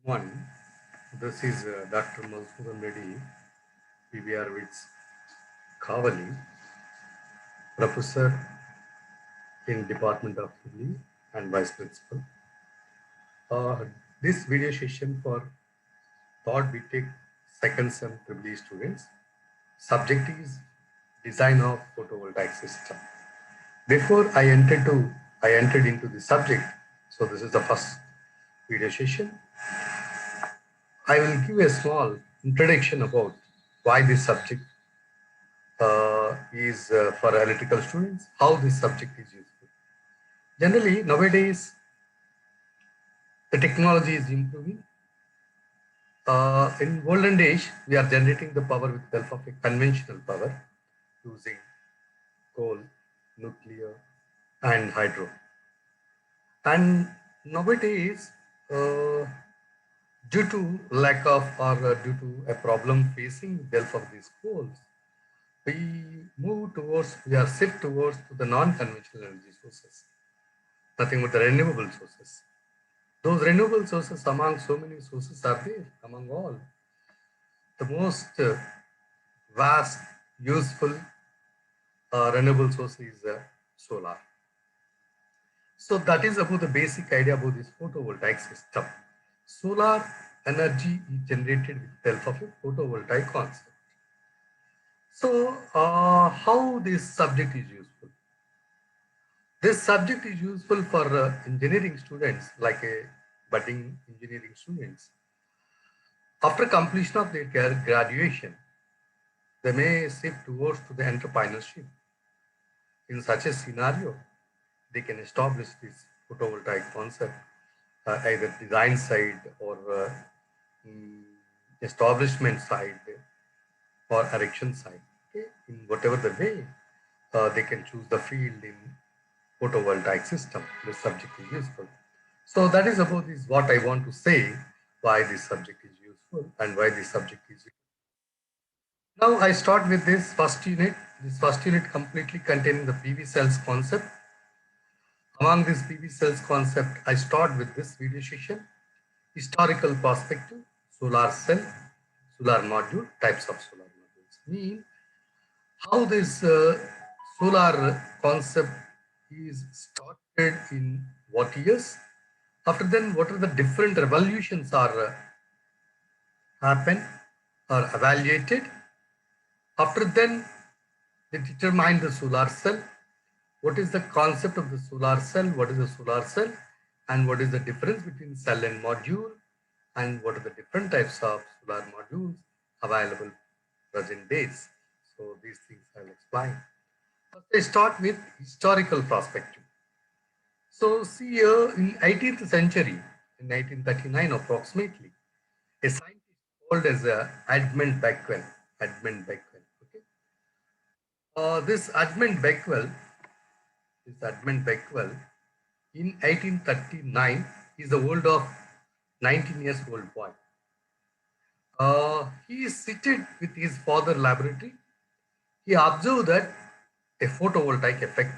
One, this is Dr. Madhusudana Reddy, PBR with Kavali, Professor in Department of Civil and Vice Principal. This video session for third BTech second sem Triple students. Subject is design of photovoltaic system. Before I entered into the subject. So this is the first video session. I will give a small introduction about why this subject is for electrical students, how this subject is useful. Generally, nowadays, the technology is improving. In olden days, we are generating the power with the help of a conventional power using coal, nuclear, and hydro. And nowadays, uh, due to lack of or due to a problem facing with the help of these coals, we are shift towards to the non-conventional energy sources, nothing but the renewable sources. Those renewable sources, among so many sources are there, among all. The most vast, useful renewable source is solar. So that is about the basic idea about this photovoltaic system. Solar energy is generated with the help of a photovoltaic concept. So how this subject is useful? This subject is useful for engineering students, like a budding engineering students. After completion of their graduation, they may shift towards to the entrepreneurship. In such a scenario, they can establish this photovoltaic concept, either design side or mm, establishment side or erection side. Okay? In whatever the way, they can choose the field in photovoltaic system. This subject is useful. So that is about this what I want to say, why this subject is useful and why this subject is useful. Now I start with this first unit. This first unit completely containing the PV cells concept. Among this PV cells concept, I start with this video session. Historical perspective, solar cell, solar module, types of solar modules. Mean how this solar concept is started in what years. After then, what are the different revolutions are happen or evaluated. After then, they determine the solar cell. What is the concept of the solar cell? What is the solar cell? And what is the difference between cell and module? And what are the different types of solar modules available present days? So these things I'll explain. First, I start with historical perspective. So see here in 18th century, in 1939 approximately, a scientist called as Edmund Becquerel. Edmund Becquerel. Okay. This Edmund Becquerel, in 1839, is the old of 19 years old boy. He is seated with his father laboratory. He observed that a photovoltaic effect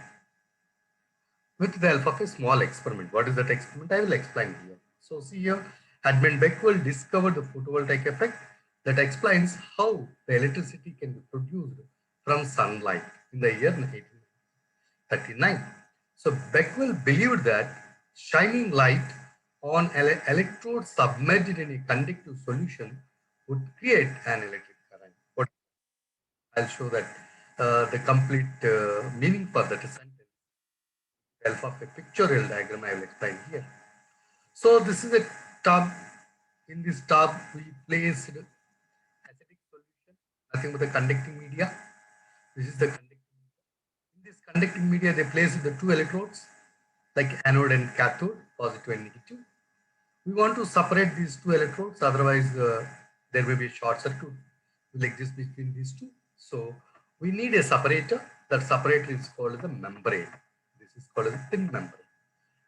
with the help of a small experiment. What is that experiment? I will explain here. So see here, Edmund Becquerel discovered the photovoltaic effect that explains how the electricity can be produced from sunlight in the year 1839. So Becquerel believed that shining light on electrodes submerged in a conductive solution would create an electric current. But I'll show that the complete meaning for that sentence. Help of a pictorial diagram I will explain here. So this is a tub. In this tub, we placed acidic solution, nothing but the conducting media. This is the conducting media. In this conducting media, they placed the two electrodes, like anode and cathode, positive and negative. We want to separate these two electrodes, otherwise there may be a short circuit will exist between these two. So we need a separator. That separator is called the membrane. This is called a thin membrane.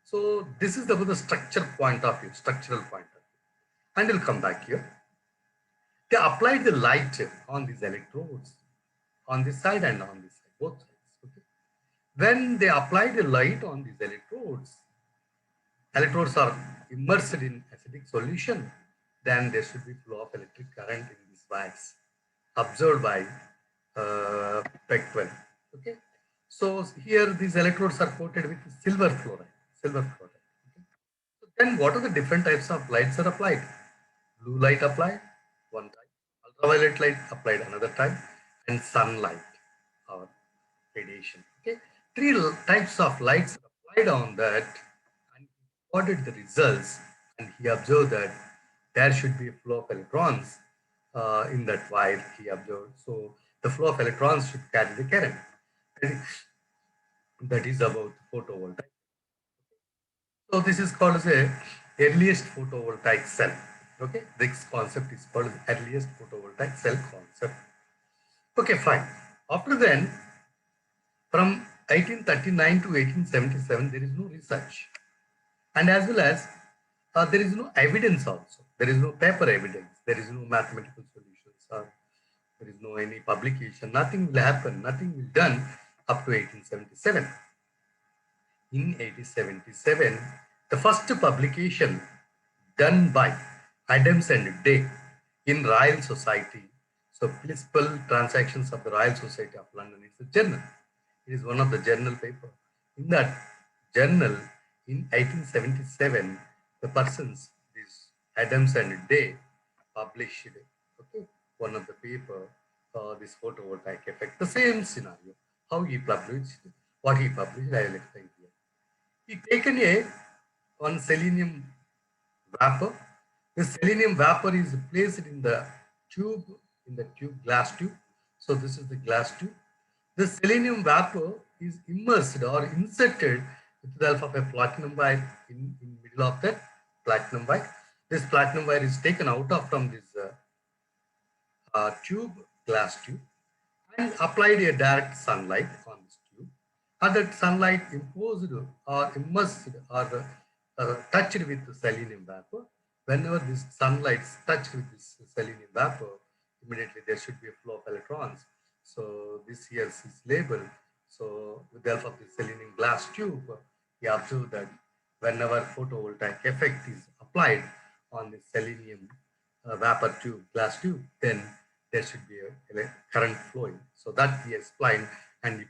So this is the structure point of view, structural point of view. And we'll come back here. They applied the light on these electrodes, on this side and on this side, both sides. Okay. When they applied the light on these electrodes are immersed in acidic solution. then there should be flow of electric current in these wires observed by PEG 12. Okay. So here these electrodes are coated with silver fluoride. Silver fluoride. Okay. So then what are the different types of lights are applied? Blue light applied, one type. Ultraviolet light applied another type, and sunlight or radiation. Okay. Three types of lights are applied on that, and he recorded the results, and he observed that there should be a flow of electrons in that wire. He observed. So the flow of electrons should carry the current. That is about photovoltaic. So this is called as a earliest photovoltaic cell. Okay, this concept is called earliest photovoltaic cell concept. Okay, fine. After then, from 1839 to 1877, there is no research, and as well as there is no evidence also. There is no paper evidence. There is no mathematical solutions, or there is no any publication. Nothing will happen. Nothing will done up to 1877. In 1877, the first publication done by Adams and Day in Royal Society. So, Principal Transactions of the Royal Society of London is a journal. It is one of the journal paper. In that journal, in 1877, the persons, this Adams and Day, published okay, one of the paper, this photovoltaic effect, the same scenario. How he published, what he published, I will explain here. He taken a one selenium vapor. The selenium vapor is placed tube, in the tube, glass tube. So this is the glass tube. The selenium vapor is immersed or inserted with the help of a platinum wire in middle of that platinum wire. This platinum wire is taken out of from this tube, glass tube, and applied a direct sunlight on this tube. And that sunlight imposed or immersed or touched with the selenium vapor. Whenever this sunlight is touched with this selenium vapor, immediately there should be a flow of electrons. So this here is label. So with the help of the selenium glass tube, we observe that whenever photovoltaic effect is applied on the selenium vapor tube, glass tube, then there should be a current flowing. So that he explained, and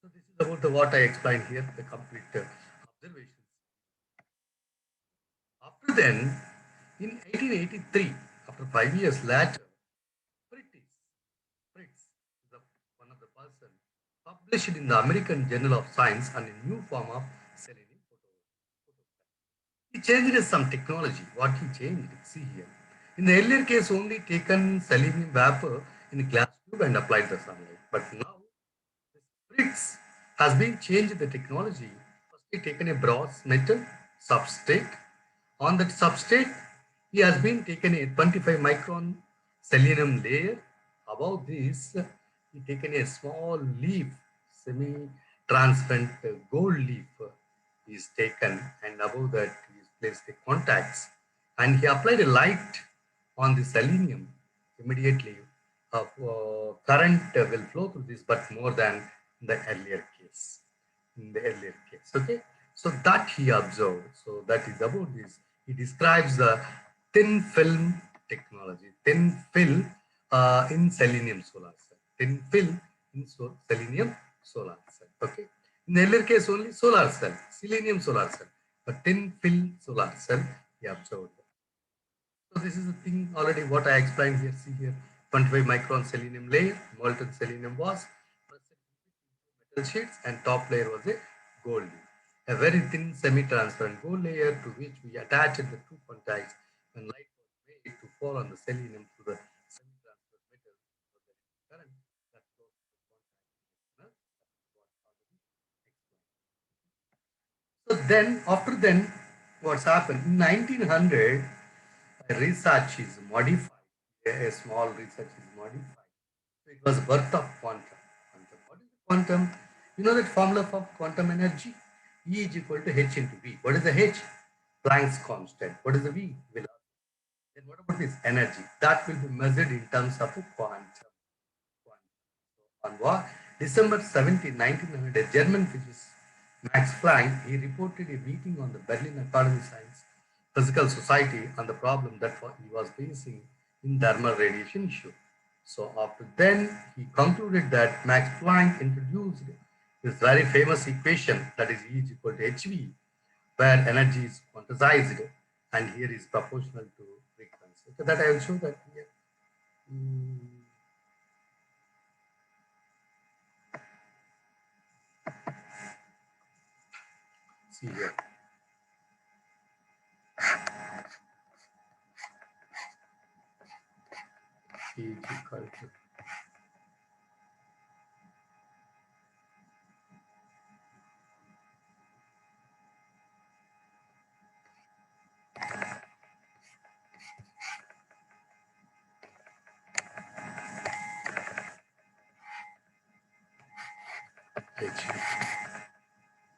so this is about the what I explained here, the complete observations. After then, in 1883, after 5 years later, Fritz, Fritz, the, one of the person, published in the American Journal of Science on a new form of selenium photovoltaic. He changed some technology. What he changed? See here. In the earlier case, only taken selenium vapor in a glass tube and applied the sunlight. But now, Fritz has been changed the technology. Firstly, taken a brass metal substrate. On that substrate, he has been taken a 25 micron selenium layer. Above this, he taken a small leaf, semi-transparent gold leaf is taken, and above that he placed the contacts, and he applied a light on the selenium. Immediately current will flow through this, but more than the earlier case. In the earlier case, okay. So that he observed. So that is about this. He describes the thin film technology, thin film in selenium solar cell, thin film in selenium solar cell. Okay. In the earlier case, only solar cell, selenium solar cell, but thin film solar cell he observed. So this is the thing already what I explained here. See here, 25 micron selenium layer, molten selenium was metal sheets, and top layer was a gold layer. A very thin semi-transparent gold layer to which we attached the two contacts when light was made to fall on the selenium through the semi-transparent metal current that flows through the contact. So then, after then, what's happened? In 1900, research is modified. A small research is modified. So it was birth of quantum. What is the quantum? You know that formula for quantum energy? E is equal to h into v. What is the h? Planck's constant. What is the v? Velocity. Then what about this energy? That will be measured in terms of a quantum. On what? December 17, 1900, a German physicist, Max Planck, he reported a meeting on the Berlin Academy of Science physical society on the problem that he was facing in thermal radiation issue. So after then, he concluded that Max Planck introduced this very famous equation, that is E is equal to hv, where energy is quantized and here is proportional to frequency. So that I will show that here. Mm, See here. E is equal to hv.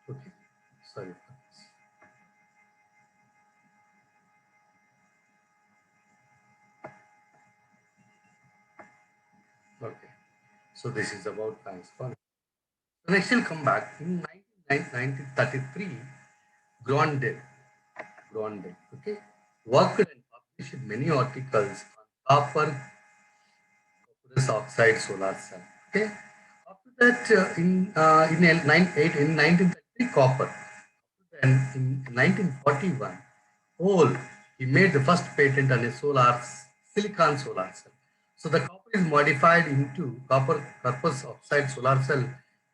Okay, sorry for this. Okay, so this is about Planck's formula. So next we'll come back in 1933. Grondel, okay, worked and published many articles on copper cuprous oxide solar cell. Okay, after that, in 1933, copper. Then in 1941, Hole, he made the first patent on a silicon solar cell. So the copper is modified into copper corpus oxide solar cell,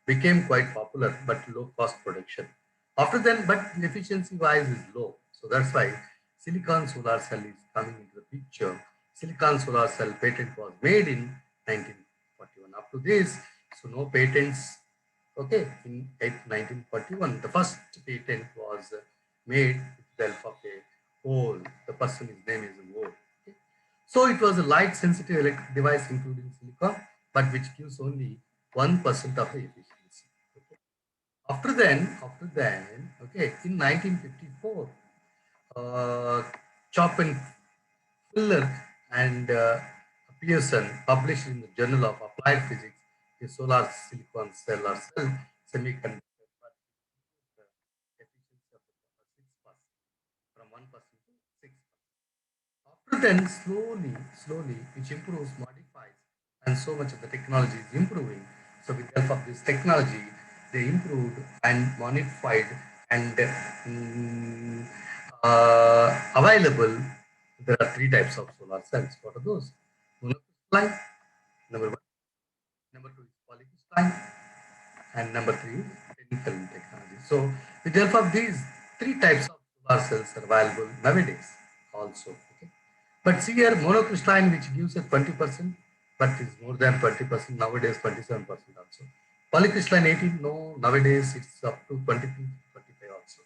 became quite popular but low cost production. After then, but efficiency wise is low. So that's why silicon solar cell is coming into the picture. Silicon solar cell patent was made in 1941. Up to this, so no patents. Okay, in 1941, the first patent was made with the help of a hole. The person, his name is Hole. Okay. So it was a light sensitive electric device including silicon, but which gives only 1% of the efficiency. Okay. After then, okay, in 1954, uh, Chopin Fuller and Pearson published in the Journal of Applied Physics a solar silicon cell or cell semiconductor for the efficiency of the 6%, from 1% to 6%. After then, slowly, which improves, modifies, and so much of the technology is improving. So with the help of this technology, they improved and modified and available. There are three types of solar cells. What are those? Monocrystalline, number one. Number two is polycrystalline, and number three is thin film technology. So with the help of these three types of solar cells are available nowadays also. Okay. But see here, monocrystalline, which gives a 20%, but is more than 20%, nowadays 27% also. Polycrystalline 18, no, nowadays it's up to 23, 25 also.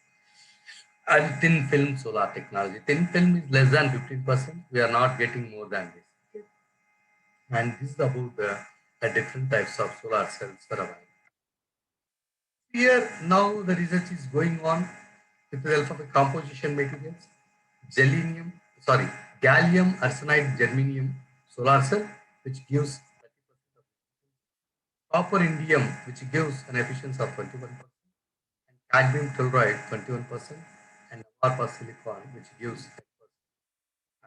And thin film solar technology. Thin film is less than 15%. We are not getting more than this. Okay. And this is about the different types of solar cells that are available. Here now the research is going on with the help of the composition materials, gelenium, sorry, gallium arsenide germanium solar cell, which gives 30% of copper indium, which gives an efficiency of 21%, and cadmium telluride 21%, and copper silicon, which gives 10%.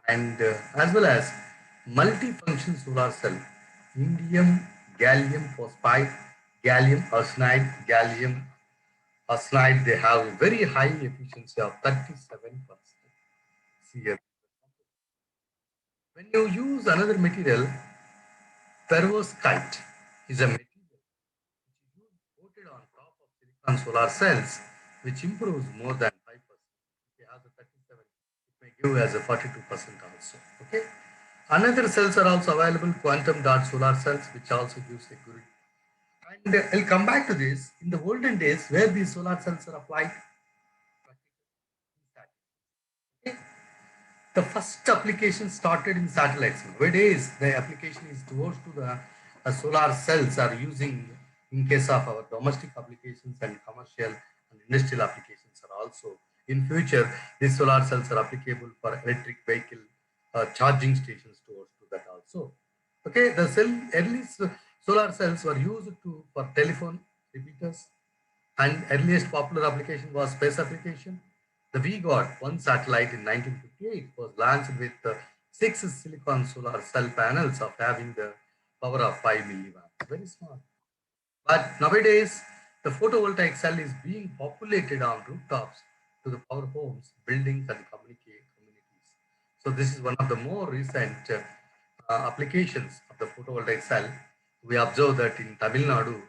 And as well as multifunction solar cell, indium, gallium phosphide, gallium arsenide, gallium arsenide, they have a very high efficiency of 37%. See here. When you use another material, perovskite is a material which is coated on top of silicon solar cells, which improves more than 5%. If you have the 37, it may give as a 42% also. Okay. Another cells are also available, quantum dot solar cells, which also gives a good. And I'll come back to this. In the olden days, where these solar cells are applied, okay, the first application started in satellites. Nowadays, the application is towards to the solar cells are using in case of our domestic applications and commercial and industrial applications are also. In future, these solar cells are applicable for electric vehicle charging stations towards to that also. Okay, the solar cells were used to for telephone repeaters, and earliest popular application was space application. The V-God, one satellite in 1958, was launched with six silicon solar cell panels of having the power of 5 milliwatts. Very small. But nowadays, the photovoltaic cell is being populated on rooftops to the power homes, buildings, and communities. So this is one of the more recent applications of the photovoltaic cell. We observe that in Tamil Nadu,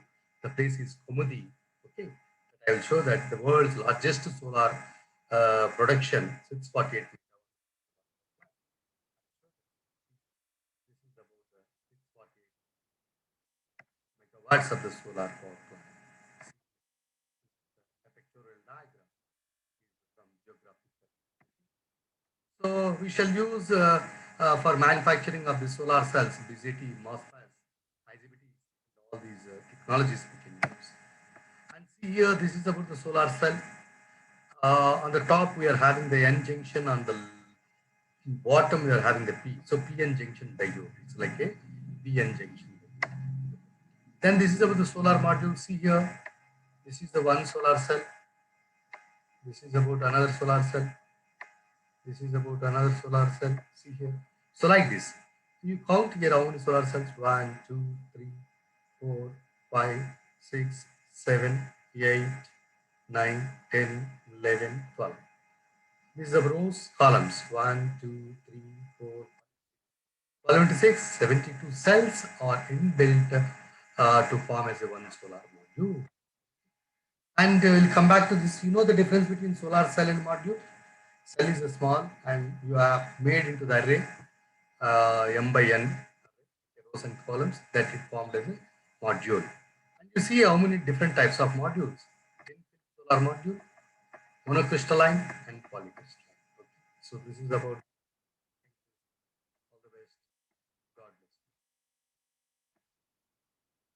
the place is Kumudi. Okay, I will show that the world's largest solar production, 648. This is about the 648 megawatts of the solar power plant. The pictorial diagram is from geographical. So we shall use for manufacturing of the solar cells, BZT, MOSFETs, IGBTs, all these technologies we can use. And see here, this is about the solar cell. On the top, we are having the N junction. On the bottom, we are having the P. So PN junction diode. It's like a PN junction. Then this is about the solar module. See here, this is the one solar cell. This is about another solar cell. This is about another solar cell. See here. So like this. You count here how many solar cells? 1, 2, 3, 4, 5, 6, 7, 8, 9, 10, 11, 12. These are rows, columns. 1, 2, 3, 4, 12 into 6, 72 cells are inbuilt to form as a one solar module. And we'll come back to this. You know the difference between solar cell and module? Cell is a small and you have made into the array m by n rows and columns that it formed as a module. And you see how many different types of modules. Solar module, monocrystalline and polycrystalline. Okay. So this is about